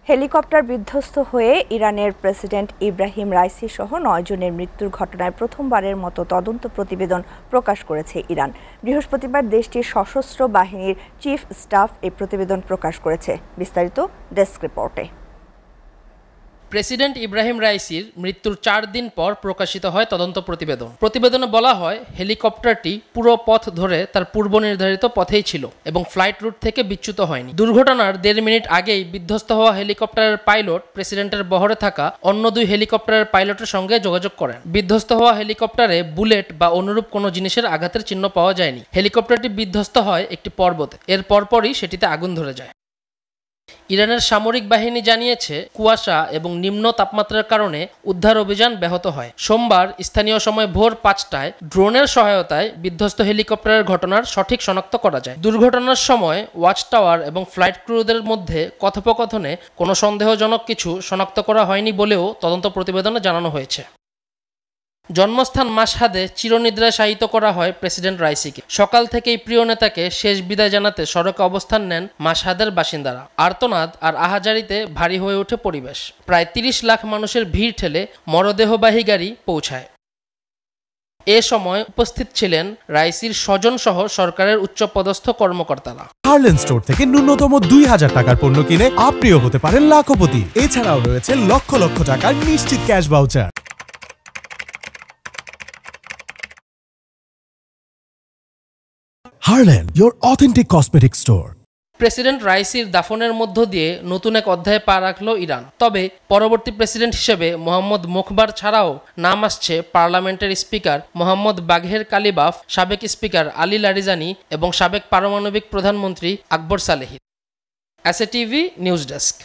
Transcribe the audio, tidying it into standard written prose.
Helicopter বিধ্বস্ত হয়ে ইরানের প্রেসিডেন্ট ইব্রাহিম রাইসি সহ ৯ জনের মৃত্যুর ঘটনায় প্রথমবারের মতো তদন্ত প্রতিবেদন প্রকাশ করেছে ইরান। বৃহস্পতিবার দেশটির সশস্ত্র বাহিনীর চিফ স্টাফ এই প্রতিবেদন প্রকাশ করেছে। বিস্তারিত ডেস্ক রিপোর্টে। প্রেসিডেন্ট ইব্রাহিম রাইসির মৃত্যুর ৪ দিন পর প্রকাশিত হয় তদন্ত প্রতিবেদন। প্রতিবেদনে বলা হয়, হেলিকপ্টারটি পুরো পথ ধরে তার পূর্ব নির্ধারিত পথেই ছিল এবং ফ্লাইট রুট থেকে বিচ্যুত হয়নি। দুর্ঘটনার ১.৫ মিনিট আগেই বিধ্বস্ত হওয়া হেলিকপ্টারের পাইলট প্রেসিডেন্টের বহরে থাকা অন্য ২ হেলিকপ্টারের পাইলটের সঙ্গে যোগাযোগ করেন। বিধ্বস্ত হওয়া হেলিকপ্টারে বুলেট বা অনুরূপ কোনো জিনিসের আঘাতের চিহ্ন পাওয়া যায়নি। হেলিকপ্টারটি বিধ্বস্ত হয় একটি পর্বতে। এর পরপরই সেটিতে আগুন ধরে যায়। ইরানের সামরিক বাহিনী জানিয়েছে, কুয়াশা এবং নিম্ন তাপমাত্রার কারণে উদ্ধার অভিযান ব্যাহত হয়। সোমবার স্থানীয় সময় ভোর ৫টায় ড্রোনের সহায়তায় বিধ্বস্ত হেলিকপ্টারের ঘটনার সঠিক শনাক্ত করা যায়। দুর্ঘটনার সময় ওয়াচ টাওয়ার এবং ফ্লাইট ক্রুদের মধ্যে কথোপকথনে কোনো সন্দেহজনক কিছু শনাক্ত করা হয়নি বলেও তদন্ত প্রতিবেদনে জানানো হয়েছে। জন্মস্থান মাশহাদে চিরনিদ্রায় শায়িত করা হয় প্রেসিডেন্ট রাইসিকে। সকাল থেকেই প্রিয় নেতাকে শেষ বিদায় জানাতে সড়কে অবস্থান নেন মাশহাদের বাসিন্দারা। আর্তনাদ আর আহাজারিতে ভারী হয়ে ওঠে পরিবেশ। প্রায় ৩০ লাখ মানুষের ভিড় ঠেলে মরদেহবাহী গাড়ি পৌঁছায়। এ সময় উপস্থিত ছিলেন রাইসির স্বজন সহ সরকারের উচ্চপদস্থ কর্মকর্তারা। হার্লেন স্টোর থেকে ন্যূনতম ২,০০০ টাকার পণ্য কিনে আপনিও হতে পারেন লাখপতি। এছাড়াও রয়েছে লক্ষ লক্ষ টাকার নিশ্চিত cash voucher. Harlan, your authentic cosmetic store. President রাইসির দাফনের মধ্য দিয়ে নতুন এক অধ্যায়ে পা রাখল ইরান। তবে পরবর্তী প্রেসিডেন্ট হিসেবে মোহাম্মদ মোখবার ছাড়াও নাম আসছে পার্লামেন্টের স্পিকার মোহাম্মদ বাঘের কালিবাফ, সাবেক স্পিকার আলী লারিজানি এবং সাবেক পারমাণবিক প্রধানমন্ত্রী Akbar Salehi. SA TV news desk.